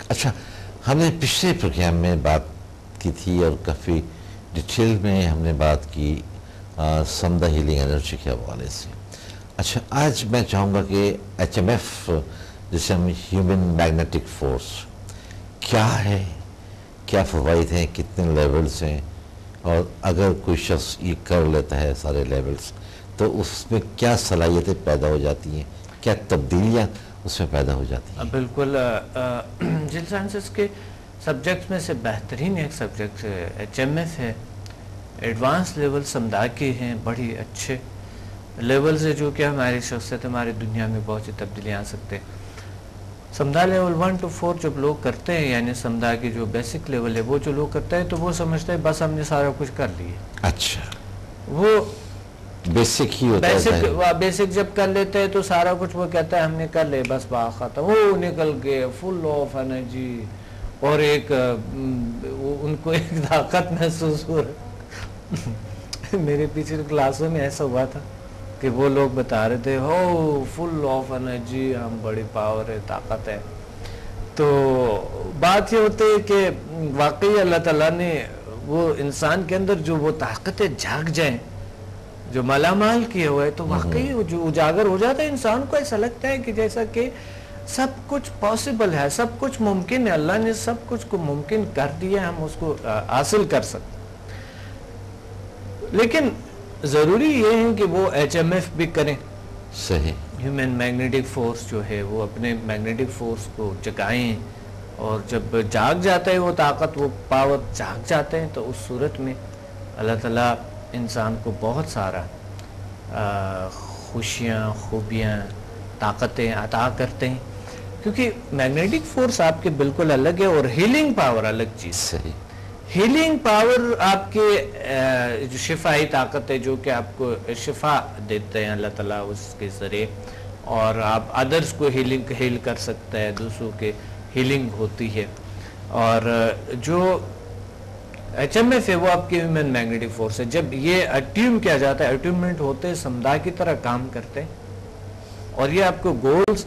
اچھا، ہم نے پچھلے پروگرام میں بات کی تھی اور کافی ڈیٹیل میں ہم نے بات کی سمدھا ہیلنگ انرجی کے حوالے سے. اچھا، آج میں چاہوں گا کہ ایچ ایم ایف جسے ہم ہیومن میگنیٹک فورس کیا ہے، کیا فوائد ہیں، کتنے لیولز ہیں، اور اگر کوئی شخص یہ کر لیتا ہے سارے لیولز تو اس میں کیا صلاحیتیں پیدا ہو جاتی ہیں، کیا تبدیلیاں اس میں پیدا ہو جاتی ہیں؟ بالکل. جن سائنسز کے سبجیکٹس میں سے بہترین ایک سبجیکٹ ایچ ایم ایف ہے. ایڈوانس لیول سمدھا کے ہیں، بڑی اچھے لیولز ہیں جو کہ ہماری شخصیت، ہماری دنیا میں بہت سی تبدیلیاں آ سکتے ہیں. سمدھا لیول 1 to 4 جب لوگ کرتے ہیں، یعنی سمدھا کی جو بیسک لیول ہے وہ جو لوگ کرتے ہیں تو وہ سمجھتے ہیں بس ہم نے سارا کچھ کر لیا. اچھا، وہ بیسک ہی ہوتا ہے. بیسک جب کر لیتے ہیں تو سارا کچھ وہ کہتا ہے ہم نے کر لے، بس بات ختم. وہ نکل گئے فل آف انرجی، اور ایک ان کو ایک طاقت محسوس ہو رہا. میرے پیچھے کلاسوں میں ایسا ہوا تھا کہ وہ لوگ بتا رہے تھے ہو فل آف انرجی، ہم بڑی پاور ہے، طاقت ہے. تو بات یہ ہوتی ہے کہ واقعی اللہ تعالیٰ نے وہ انسان کے اندر جو وہ طاقتیں جاگ جائیں، جو مالا مال کیے ہوئے، تو واقعی جو اجاگر ہو جاتا ہے انسان کو. ایسا لگتا ہے کہ جیسا کہ سب کچھ پاسبل ہے، سب کچھ ممکن ہے، اللہ نے سب کچھ کو ممکن کر دیا، ہم اس کو حاصل کر سکتے. لیکن ضروری یہ ہے کہ وہ ایچ ایم ایف بھی کریں. صحیح. ہیومن میگنیٹک فورس جو ہے وہ اپنے میگنیٹک فورس کو جگائیں، اور جب جاگ جاتا ہے وہ طاقت، وہ پاور جاگ جاتے ہیں، تو اس صورت میں اللہ تعالیٰ انسان کو بہت سارا خوشیاں، خوبیاں، طاقتیں عطا کرتے ہیں. کیونکہ میگنیٹک فورس آپ کے بالکل الگ ہے، اور ہیلنگ پاور الگ چیز. صحیح. ہیلنگ پاور آپ کے جو شفائی طاقت ہے، جو کہ آپ کو شفا دیتے ہیں اللہ تعالیٰ اس کے ذریعے، اور آپ ادرس کو ہیل کر سکتے ہیں، دوسروں کے ہیلنگ ہوتی ہے. اور جو ایچ ایم ایف ہے وہ آپ کی ہیومن میگنیٹک فورس ہے. جب یہ اٹیوم کیا جاتا ہے، اٹیومنٹ ہوتے ہیں، سمدھا کی طرح کام کرتے ہیں، اور یہ آپ کو goals,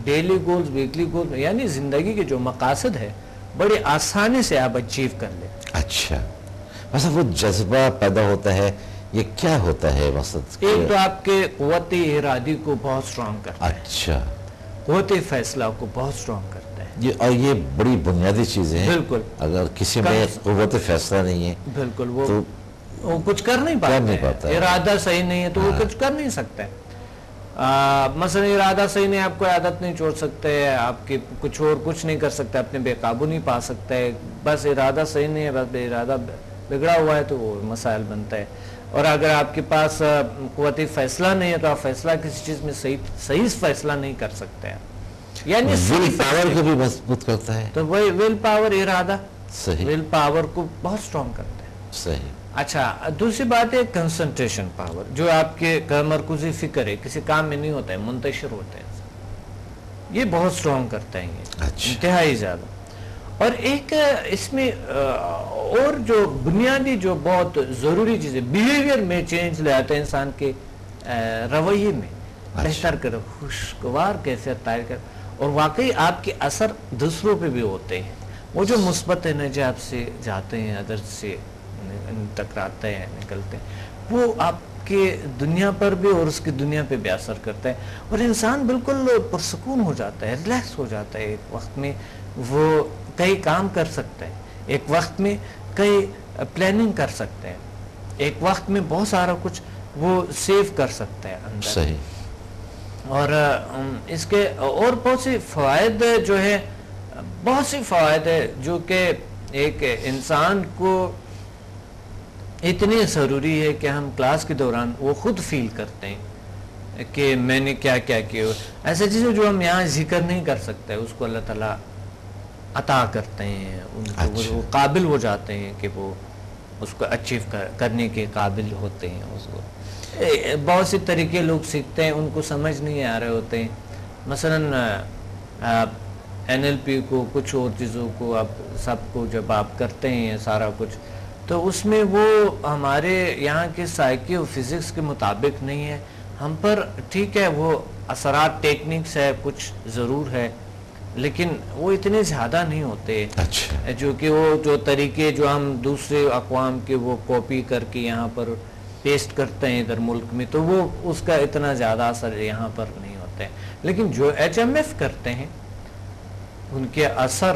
daily goals, weekly goals, یعنی زندگی کے جو مقاصد ہے بڑی آسانی سے آپ اچیو کر لیں. اچھا، مثلا وہ جذبہ پیدا ہوتا ہے، یہ کیا ہوتا ہے مقصد؟ ایک تو آپ کے قوت ارادی کو بہت سٹرونگ کرتا ہے. اچھا، قوت فیصلہ کو بہت سٹرونگ کرتا ہے. اور یہ بڑی بنیادی چیزیں ہیں. بالکل. اگر کسی میں قوت فیصلہ نہیں ہے، بالکل وہ کچھ کر نہیں پاتا. ارادہ صحیح نہیں ہے تو وہ کچھ کر نہیں سکتا ہے. مثلا ارادہ صحیح نہیں، آپ کو عادت نہیں چھوڑ سکتے، آپ کی کچھ اور کچھ نہیں کر سکتے، اپنے بے قابو نہیں پا سکتے. بس ارادہ صحیح نہیں ہے، بس بے ارادہ بگڑا ہوا ہے تو وہ مسائل بنتا ہے. اور اگر آپ کے پاس قوت فیصلہ نہیں ہے تو آپ فیصلہ کسی چیز میں صحیح فیصلہ نہیں کر سکتے ہیں. یعنی ول پاور کو بھی مضبوط کرتا ہے. تو وہی ول پاور، ارادہ، صحیح، ول پاور کو بہت سٹرونگ کرتا ہے. صحیح. اچھا، دوسری بات ہے کنسنٹریشن پاور، جو آپ کے مرکزی فکر ہے، کسی کام میں نہیں ہوتا ہے، منتشر ہوتا ہے، یہ بہت سٹرونگ کرتا ہے، یہ انتہائی زیادہ. اور ایک اس میں اور جو بنیادی جو بہت ضروری چیز ہے، بیہیویئر میں چینج لے آتا ہے، انسان کے رویے میں بہتر کر، خوشگوار کیفیت تیار کر. اور واقعی آپ کے اثر دوسروں پہ بھی ہوتے ہیں. وہ جو مثبت انرجی آپ سے جاتے ہیں، ادر سے ٹکراتے ہیں، نکلتے ہیں، وہ آپ کے دنیا پر بھی اور اس کی دنیا پہ بھی اثر کرتا ہے. اور انسان بالکل پرسکون ہو جاتا ہے، ریلیکس ہو جاتا ہے. ایک وقت میں وہ کئی کام کر سکتا ہے، ایک وقت میں کئی پلاننگ کر سکتے ہیں، ایک وقت میں بہت سارا کچھ وہ سیو کر سکتا ہے اندر. صحیح. اور اس کے اور بہت سی فوائد جو ہے، بہت سی فوائد ہے جو کہ ایک انسان کو اتنی ضروری ہے کہ ہم کلاس کے دوران وہ خود فیل کرتے ہیں کہ میں نے کیا کیا کیا. ایسے چیزیں جو ہم یہاں ذکر نہیں کر سکتے، اس کو اللہ تعالیٰ عطا کرتے ہیں. ان کو وہ قابل ہو جاتے ہیں کہ وہ اس کو اچیو کرنے کے قابل ہوتے ہیں. اس کو بہت سے طریقے لوگ سیکھتے ہیں، ان کو سمجھ نہیں آ رہے ہوتے ہیں. مثلا NLP کو، کچھ اور چیزوں کو آپ سب کو جب آپ کرتے ہیں سارا کچھ، تو اس میں وہ ہمارے یہاں کے سائیکی اور فزکس کے مطابق نہیں ہے. ہم پر ٹھیک ہے وہ اثرات ٹیکنکس ہے، کچھ ضرور ہے، لیکن وہ اتنے زیادہ نہیں ہوتے. اچھا. جو کہ وہ جو طریقے جو ہم دوسرے اقوام کے وہ کاپی کر کے یہاں پر پیسٹ کرتے ہیں ادھر ملک میں، تو وہ اس کا اتنا زیادہ اثر یہاں پر نہیں ہوتا ہے. لیکن جو HMF کرتے ہیں ان کے اثر،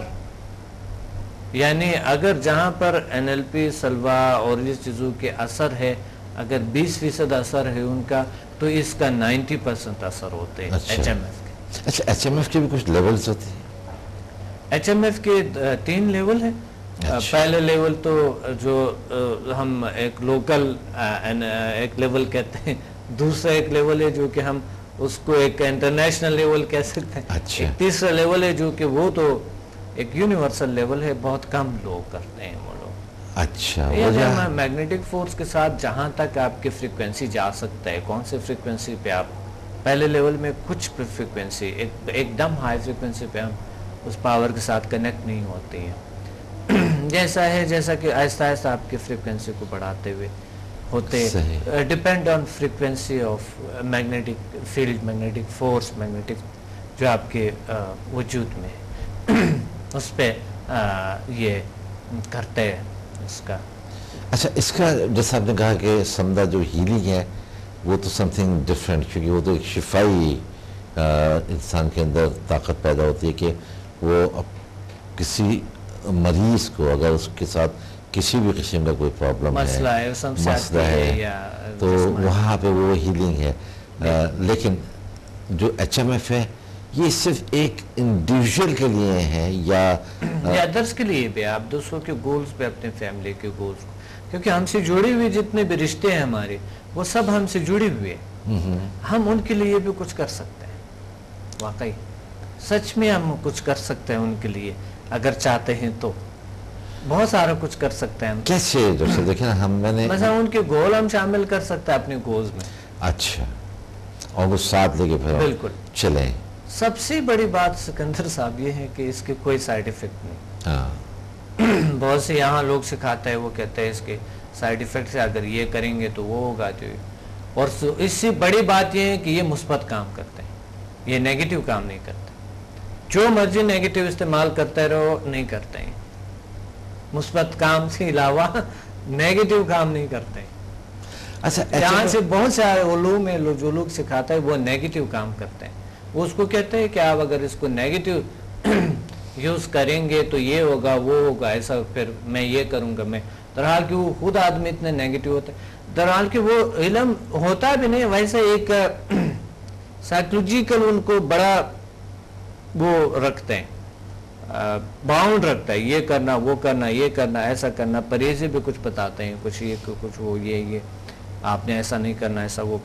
یعنی اگر جہاں پر NLP سلوا اور اس چیزوں کے اثر ہے، اگر 20% اثر ہے ان کا، تو اس کا 90% اثر ہوتے ہیں HMF کے. اچھا HMF کے بھی کچھ لیولز ہوتے ہیں؟ HMF کے 3 لیول ہیں. پہلے لیول تو جو ہم ایک لوکل ایک لیول کہتے ہیں، دوسرا ایک لیول ہے جو کہ ہم اس کو ایک انٹرنیشنل لیول کہہ سکتے ہیں. ایک تیسرا لیول ہے جو کہ وہ تو ایک یونیورسل لیول ہے، بہت کم لوگ کرتے ہیں وہ لوگ. اچھا. میگنیٹک فورس کے ساتھ جہاں تک آپ کی فریکوینسی جا سکتا ہے، کون سی فریکوینسی پہ آپ پہلے لیول میں کچھ فریکوینسی ایک دم ہائی فریکوینسی پہ ہم اس پاور کے ساتھ کنیکٹ نہیں ہوتی ہیں. جیسا کہ آہستہ آہستہ آپ کی فریکوینسی کو بڑھاتے ہوئے ہوتے، depend on frequency of magnetic field, magnetic force, magnetic جو آپ کے وجود میں اس پہ یہ کرتے ہیں اس کا. اچھا اس کا جیسا آپ نے کہا کہ سمدہ جو ہیلنگ ہے وہ تو سم تھنگ ڈفرینٹ، کیونکہ وہ تو ایک شفائی انسان کے اندر طاقت پیدا ہوتی ہے کہ وہ کسی مریض کو اگر اس کے ساتھ کسی بھی قسم کا کوئی پرابلم مسئلہ ہے تو وہاں پہ وہ ہیلنگ ہے. لیکن جو HMF ہے یہ صرف ایک انڈیویجول کے لیے ہے یا ادرس کے لیے بھی، آپ دوسروں کے گولز پہ، اپنے فیملی کے گولز کو، کیونکہ ہم سے جڑے ہوئے جتنے بھی رشتے ہیں ہمارے وہ سب ہم سے جڑے ہوئے ہیں. ہم ان کے لیے بھی کچھ کر سکتے ہیں، واقعی سچ میں ہم کچھ کر سکتے ہیں ان کے لیے اگر چاہتے ہیں تو بہت سارا کچھ کر سکتے ہیں. کیسے دیکھیں ہم مثلا ان کے گول ہم شامل کر سکتے ہیں اپنے گولز میں. اچھا، اور وہ ساتھ لے کے پھر بالکل چلیں. سب سے بڑی بات سکندر صاحب یہ ہے کہ اس کے کوئی سائیڈ ایفیکٹ نہیں. بہت سے یہاں لوگ سکھاتے ہیں، وہ کہتے ہیں اس کے سائیڈ ایفیکٹ سے اگر یہ کریں گے تو وہ ہوگا. اور اس سے بڑی بات یہ ہے کہ یہ مثبت کام کرتے ہیں، یہ نیگیٹو کام نہیں کرتے. جو مرضی نیگیٹو استعمال کرتے رہو، نہیں کرتے ہیں. مثبت کام سے علاوہ نیگیٹو کام نہیں کرتے ہیں. اچھا یہاں سے بہت سارے علوم ہیں جو لوگ سکھاتے ہیں وہ نیگیٹو کام کرتے ہیں. وہ اس کو کہتے ہیں کہ آپ اگر اس کو نیگیٹو یوز کریں گے تو یہ ہوگا، وہ ہوگا، ایسا پھر میں یہ کروں گا. میں درحال کہ وہ خود آدمی اتنے نیگیٹو ہوتے ہیں، درحال کہ وہ علم ہوتا بھی نہیں. ویسے ایک سائیکولوجیکل ان کو بڑا وہ رکھتے ہیں، باؤنڈ رکھتا ہے، یہ کرنا، وہ کرنا، یہ کرنا، ایسا کرنا. پرہیزیں بھی کچھ بتاتے ہیں، کچھ یہ کچھ وہ یہ آپ نے ایسا نہیں کرنا، ایسا وہ،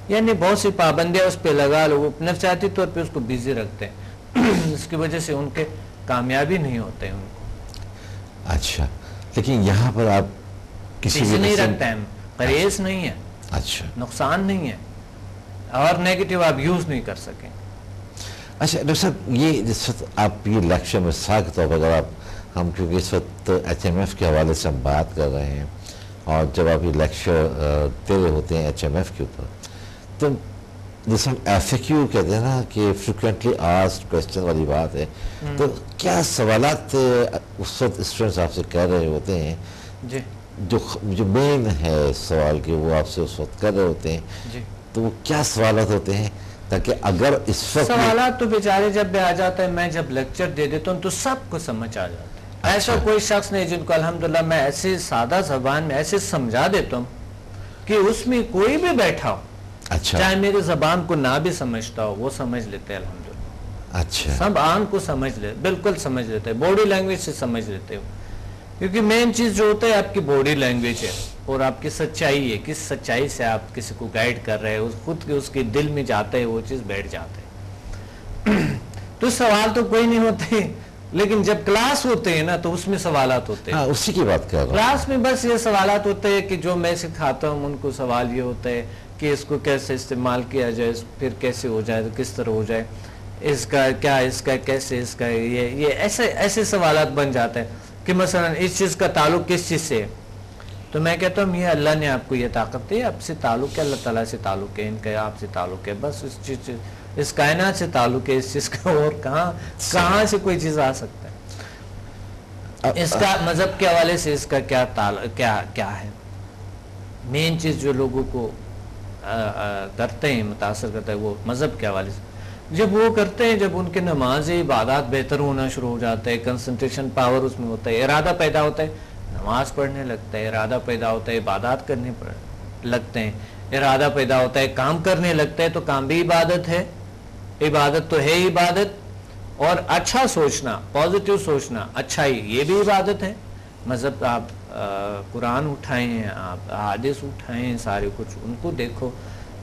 یعنی بہت سی پابندیاں اس پہ لگا لو. وہ نفسیاتی طور پہ اس کو بیزی رکھتے ہیں، اس کی وجہ سے ان کے کامیابی نہیں ہوتے ہیں ان کو. اچھا، لیکن یہاں پر آپ کسی بھی نہیں رکھتے ہیں، پرہیز نہیں ہے، اچھا نقصان نہیں ہے، اور نیگیٹو آپ یوز نہیں کر سکیں. اچھا ڈاکٹر صاحب، یہ جس وقت آپ یہ لیکچر میں مثال کے طور پر اگر ہم کیونکہ اس وقت HMF کے حوالے سے ہم بات کر رہے ہیں، اور جب آپ یہ لیکچر دے رہے ہوتے ہیں HMF کے اوپر، تو جیسے ہم FAQ کہتے ہیں نا کہ فریکوینٹلی آسکڈ کویسچن والی بات ہے، تو کیا سوالات اس وقت اسٹوڈنٹس آپ سے کہہ رہے ہوتے ہیں جی جو مین ہے سوال کہ وہ آپ سے اس وقت کر رہے ہوتے ہیں جی، تو وہ کیا سوالات ہوتے ہیں؟ تاکہ اگر اس وقت سوالات تو بیچارے جب بھی آ جاتا ہے، میں جب لیکچر دے دیتا ہوں تو سب کو سمجھ آ جاتا ہے. ایسا کوئی شخص نہیں جن کو الحمدللہ میں ایسے سادہ زبان میں ایسے سمجھا دیتا ہوں کہ اس میں کوئی بھی بیٹھا ہو، اچھا چاہے میری زبان کو نہ بھی سمجھتا ہو، وہ سمجھ لیتے ہیں الحمدللہ. اچھا، سب آنکھ کو سمجھ لے، بالکل سمجھ لیتے ہیں، باڈی لینگویج سے سمجھ لیتے ہو. کیونکہ مین چیز جو ہوتا ہے آپ کی باڈی لینگویج ہے اور آپ کی سچائی ہے، کس سچائی سے آپ کسی کو گائیڈ کر رہے ہیں، خود کے اس کے دل میں جاتا ہے، وہ چیز بیٹھ جاتا ہے. تو سوال تو کوئی نہیں ہوتے، لیکن جب کلاس ہوتے ہیں نا تو اس میں سوالات ہوتے ہیں. اسی کی بات کر رہا ہوں. کلاس میں بس یہ سوالات ہوتے ہیں کہ جو میں سکھاتا ہوں ان کو سوال یہ ہوتا ہے کہ اس کو کیسے استعمال کیا جائے، پھر کیسے ہو جائے، کس طرح ہو جائے، اس کا کیا، اس کا کیسے، اس کا یہ ایسے سوالات بن جاتے ہیں کہ مثلا اس چیز کا تعلق کس چیز سے ہے. تو میں کہتا ہوں یہ اللہ نے آپ کو یہ طاقت دی، آپ سے تعلق ہے، اللہ تعالیٰ سے تعلق ہے، ان کا آپ سے تعلق ہے، بس اس کائنات سے تعلق ہے اس چیز کا، اور کہاں سے کوئی چیز آ سکتا ہے؟ اس کا مذہب کے حوالے سے اس کا کیا ہے؟ مین چیز جو لوگوں کو کرتے ہیں، متاثر کرتا ہے، وہ مذہب کے حوالے سے جب وہ کرتے ہیں، جب ان کے نماز عبادات بہتر ہونا شروع ہو جاتا ہے، کنسنٹریشن پاور اس میں ہوتا ہے، ارادہ پیدا ہوتا ہے، نماز پڑھنے لگتا ہے، ارادہ پیدا ہوتا ہے، عبادات کرنے لگتے ہیں، ارادہ پیدا ہوتا ہے، کام کرنے لگتا ہے، تو کام بھی عبادت ہے، عبادت تو ہے عبادت، اور اچھا سوچنا، پازیٹیو سوچنا، اچھائی، یہ بھی عبادت ہے۔ مذہب آپ قرآن اٹھائیں، آپ حدیث اٹھائیں، سارے کچھ ان کو دیکھو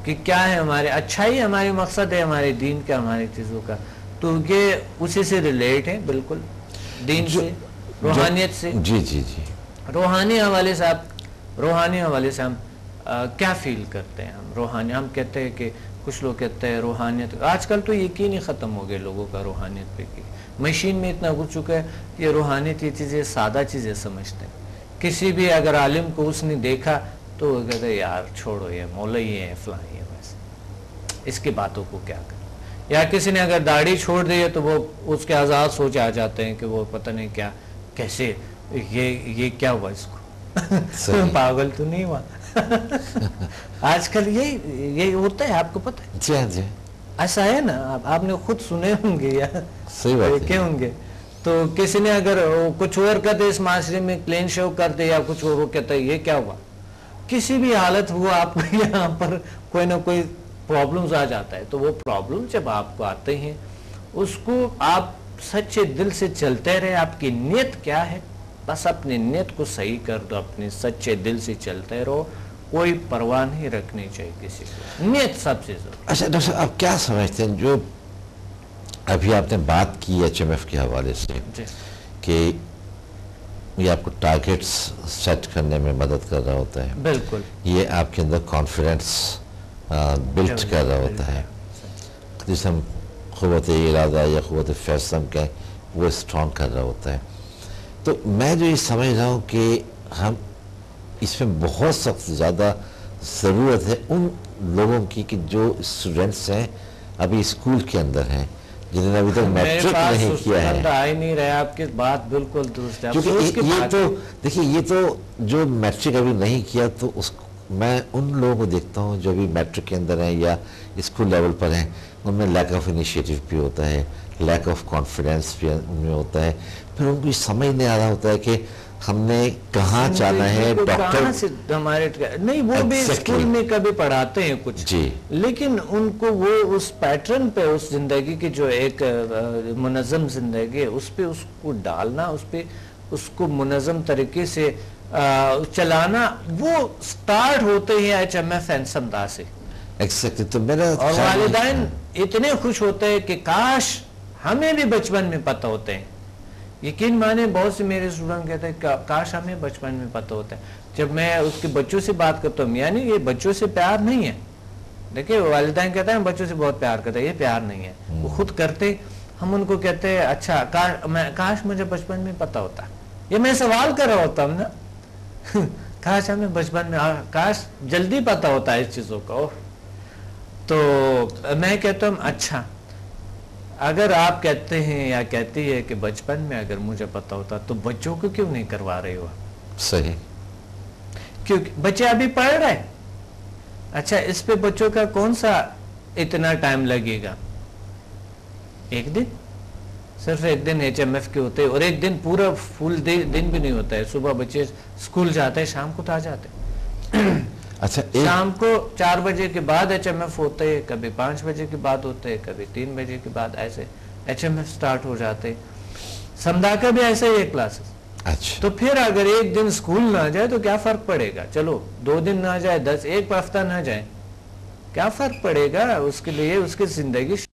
کہ کیا ہے ہمارے اچھائی، ہمارے مقصد ہے ہمارے دین کا، ہماری چیزوں کا، تو یہ اسی سے ریلیٹ ہے بالکل، دین سے، روحانیت سے۔ جی روحانی حوالے سے ہم کیا فیل کرتے ہیں؟ ہم کہتے ہیں کہ کچھ لوگ کہتے ہیں روحانیت، آج کل تو یقین ہی ختم ہو گئے لوگوں کا روحانیت پہ، کہ مشین میں اتنا گھس چکا ہے کہ یہ روحانیت یہ چیزیں سادہ چیزیں سمجھتے ہیں۔ کسی بھی اگر عالم کو اس نے دیکھا تو وہ کہتے ہیں یار چھوڑو، یہ مولوی ہے، فلاں ہے، ویسے اس کی باتوں کو کیا کریں۔ یا کسی نے اگر داڑھی چھوڑ دی ہے تو وہ اس کے آزاد سوچ آ جاتے ہیں کہ وہ پتہ نہیں کیا، کیسے یہ کیا ہوا اس کو، پاگل تو نہیں ہوا۔ آج کل یہی ہوتا ہے، آپ کو پتہ ہے؟ جی ایسا ہے نا، آپ نے خود سنے ہوں گے یا دیکھے ہوں گے۔ تو کسی نے اگر کچھ اور کہتے اس معاشرے میں کلین شو کرتے یا کچھ اور، وہ کہتا ہے یہ کیا ہوا، کسی بھی حالت ہوا آپ کو یہاں پر کوئی نہ کوئی پرابلمز آ جاتا ہے۔ تو وہ پرابلم جب آپ کو آتے ہیں، اس کو آپ سچے دل سے چلتے رہے، آپ کی نیت کیا ہے، بس اپنی نیت کو صحیح کر دو، اپنے سچے دل سے چلتے رہو، کوئی پرواہ نہیں رکھنی چاہیے کسی کو، نیت سب سے ضروری۔ اچھا ڈاکٹر صاحب، آپ کیا سمجھتے ہیں جو ابھی آپ نے بات کی ایچ ایم ایف کے حوالے سے کہ یہ آپ کو ٹارگیٹس سیٹ کرنے میں مدد کر رہا ہوتا ہے، بالکل، یہ آپ کے اندر کانفیڈنس بلڈ کر رہا ہوتا ہے، جسے ہم قوت ارادہ یا قوت فیصلہ کہیں، وہ اسٹرانگ کر رہا ہوتا ہے۔ تو میں جو یہ سمجھ رہا ہوں کہ ہم اس میں بہت سخت زیادہ ضرورت ہے ان لوگوں کی کہ جو اسٹوڈنٹس ہیں ابھی اسکول کے اندر ہیں، جنہوں نے ابھی تک میٹرک نہیں کیا ہے۔ آ ہی نہیں رہے، آپ کی بات بالکل درست ہے۔ یہ تو دیکھیے، یہ تو جو میٹرک ابھی نہیں کیا، تو میں ان لوگوں کو دیکھتا ہوں جو ابھی میٹرک کے اندر ہیں یا اسکول لیول پر ہیں، ان میں لیک آف انیشیٹو بھی ہوتا ہے، لیک آف کانفیڈنس بھی ان میں ہوتا ہے، پھر ان کو یہ سمجھ نہیں آ رہا ہوتا ہے کہ ہم نے کہاں جانا ہے، ڈاکٹر ہمارے نہیں، وہ بھی اسکول میں کبھی پڑھاتے ہیں کچھ، لیکن ان کو وہ اس پیٹرن پہ، اس زندگی کی جو ایک منظم زندگی ہے، اس پہ اس کو ڈالنا، اس پہ اس کو منظم طریقے سے چلانا، وہ سٹارٹ ہوتے ہیں ایچ ایم ایف اینسمدہ سے۔ اور والدین اتنے خوش ہوتے ہیں کہ کاش ہمیں بھی بچپن میں پتہ ہوتے ہیں۔ یقین مانے، بہت سے میرے اسٹوڈنٹ کہتے ہیں کاش ہمیں بچپن میں پتہ ہوتا ہے۔ جب میں اس کے بچوں سے بات کرتا ہوں، یعنی یہ بچوں سے پیار نہیں ہے، دیکھیں والدین کہتے ہیں بچوں سے بہت پیار کرتا ہے، یہ پیار نہیں ہے، وہ خود کرتے، ہم ان کو کہتے ہیں اچھا کاش مجھے بچپن میں پتہ ہوتا، یہ میں سوال کر رہا ہوتا ہوں نا، کاش ہمیں بچپن میں، کاش جلدی پتہ ہوتا ہے اس چیزوں کا۔ تو میں کہتا ہوں اچھا، اگر آپ کہتے ہیں یا کہتی ہے کہ بچپن میں اگر مجھے پتہ ہوتا تو بچوں کو کیوں نہیں کروا رہے ہو؟ صحیح، کیونکہ بچے ابھی پڑھ رہے، اچھا اس پہ بچوں کا کون سا اتنا ٹائم لگے گا؟ ایک دن، صرف ایک دن ایچ ایم ایف کے ہوتے، اور ایک دن پورا فل دن بھی نہیں ہوتا ہے۔ صبح بچے اسکول جاتے ہیں، شام کو آ جاتے ہیں، اچھا شام کو 4 بجے کے بعد ایچ ایم ایف ہوتے ہیں، کبھی 5 بجے کے بعد ہوتے ہیں، کبھی 3 بجے کے بعد، ایسے ایچ ایم ایف سٹارٹ ہو جاتے ہیں۔ سمدھا کا بھی ایسے ہی ہے کلاسز۔ اچھا، تو پھر اگر ایک دن اسکول نہ جائے تو کیا فرق پڑے گا؟ چلو 2 دن نہ جائے، 10 ایک ہفتہ نہ جائے، کیا فرق پڑے گا؟ اس کے لیے اس کی زندگی